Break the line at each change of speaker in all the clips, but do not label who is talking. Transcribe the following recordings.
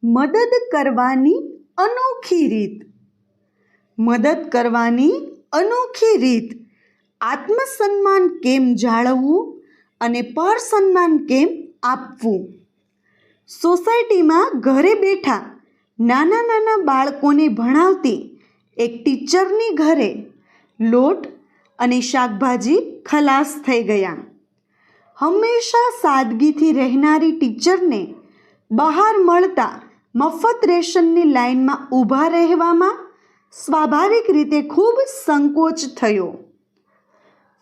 મદદ કરવાની અનોખી રીત. મદદ કરવાની અનોખી રીત. આત્મસન્માન કેમ જાળવવું અને પરસન્માન કેમ આપવું. સોસાયટીમાં ઘરે બેઠા નાના નાના બાળકોને ભણાવતી એક ટીચરની ઘરે લોટ અને શાકભાજી ખલાસ થઈ ગયા. હંમેશા સાદગીથી રહેનારી ટીચરને બહાર મળતા મફત રેશનની લાઇનમાં ઊભા રહેવામાં સ્વાભાવિક રીતે ખૂબ સંકોચ થયો.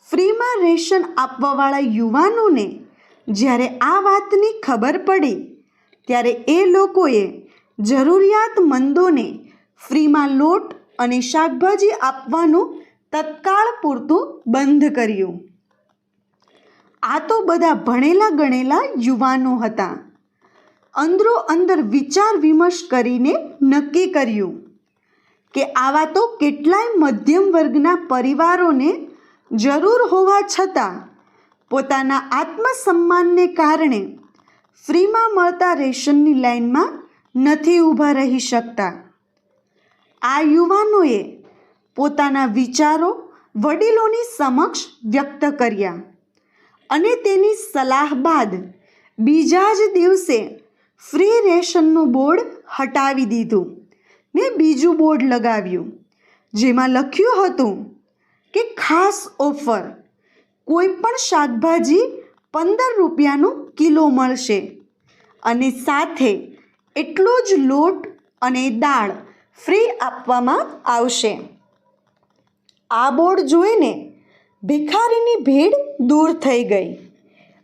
ફ્રીમાં રેશન આપવાવાળા યુવાનોને જ્યારે આ વાતની ખબર પડી ત્યારે એ લોકોએ જરૂરિયાતમંદોને ફ્રીમાં લોટ અને શાકભાજી આપવાનું તત્કાળ પૂરતું બંધ કર્યું. આ તો બધા ભણેલા ગણેલા યુવાનો હતા. અંદરો અંદર વિચાર વિમર્શ કરીને નક્કી કર્યું કે આવા તો કેટલાય મધ્યમ વર્ગના પરિવારોને જરૂર હોવા છતાં પોતાના આત્મસન્માનને કારણે ફ્રીમાં મળતા રેશનની લાઇનમાં નથી ઊભા રહી શકતા. આ યુવાનોએ પોતાના વિચારો વડીલોની સમક્ષ વ્યક્ત કર્યા અને તેની સલાહ બાદ બીજા જ દિવસે ફ્રી રેશનનું બોર્ડ હટાવી દીધું ને બીજું બોર્ડ લગાવ્યું જેમાં લખ્યું હતું કે ખાસ ઓફર, કોઈ પણ શાકભાજી 15 રૂપિયાનું કિલો મળશે અને સાથે એટલો જ લોટ અને દાળ ફ્રી આપવામાં આવશે. આ બોર્ડ જોઈને ભિખારીની ભીડ દૂર થઈ ગઈ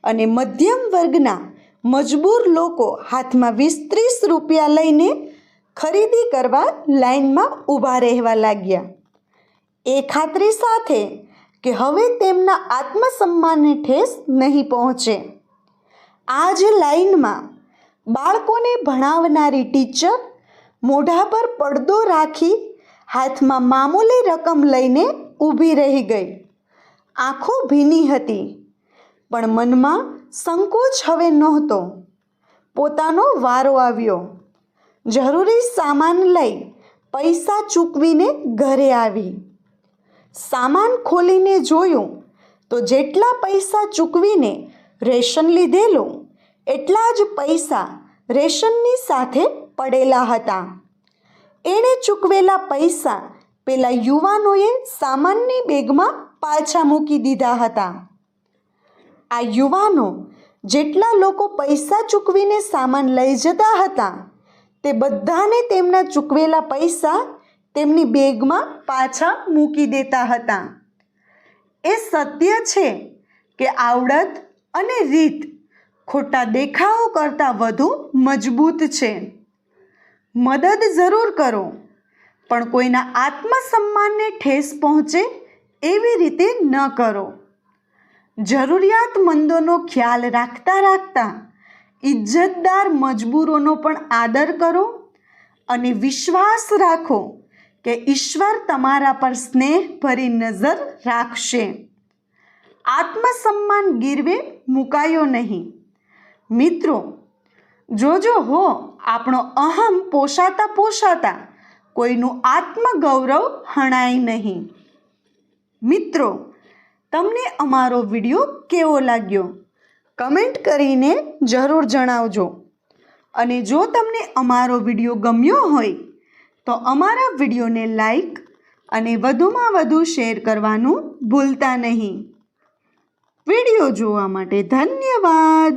અને મધ્યમ વર્ગના મજબૂર લોકો હાથમાં 20-30 રૂપિયા લઈને ખરીદી કરવા લાઇનમાં ઊભા રહેવા લાગ્યા. એ ખાતરી સાથે કે હવે તેમના આત્મસન્માનને ઠેસ નહીં પહોંચે. આ જ લાઇનમાં બાળકોને ભણાવનારી ટીચર મોઢા પર પડદો રાખી હાથમાં મામૂલી રકમ લઈને ઊભી રહી ગઈ. આંખો ભીની હતી પણ મનમાં સંકોચ હવે નહોતો. પોતાનો વારો આવ્યો. જરૂરી સામાન લઈ પૈસા ચૂકવીને ઘરે આવી. સામાન ખોલીને જોયું તો જેટલા પૈસા ચૂકવીને રેશન લીધેલું એટલા જ પૈસા રેશનની સાથે પડેલા હતા. એણે ચૂકવેલા પૈસા પેલા યુવાનોએ સામાનની બેગમાં પાછા મૂકી દીધા હતા. આ યુવાનો જેટલા લોકો પૈસા ચૂકવીને સામાન લઈ જતા હતા તે બધાને તેમના ચૂકવેલા પૈસા તેમની બેગમાં પાછા મૂકી દેતા હતા. એ સત્ય છે કે આવડત અને રીત ખોટા દેખાવો કરતાં વધુ મજબૂત છે. મદદ જરૂર કરો પણ કોઈના આત્મસન્માનને ઠેસ પહોંચે એવી રીતે ન કરો. જરૂરિયાતમંદોનો ખ્યાલ રાખતા રાખતા ઇજ્જતદાર મજબૂરોનો પણ આદર કરો અને વિશ્વાસ રાખો કે ઈશ્વર તમારા પર સ્નેહભરી નજર રાખશે. આત્મસન્માન ગીરવે મુકાયો નહીં. મિત્રો, જોજો હો આપણો અહમ પોષાતા પોષાતા કોઈનું આત્મગૌરવ હણાય નહીં. મિત્રો, તમને અમારો વિડીયો કેવો લાગ્યો કમેન્ટ કરીને જરૂર જણાવજો. અને જો તમને અમારો વિડીયો ગમ્યો હોય તો અમારા વિડીયોને લાઈક અને વધુમાં વધુ શેર કરવાનું ભૂલતા નહીં. વિડીયો જોવા માટે ધન્યવાદ.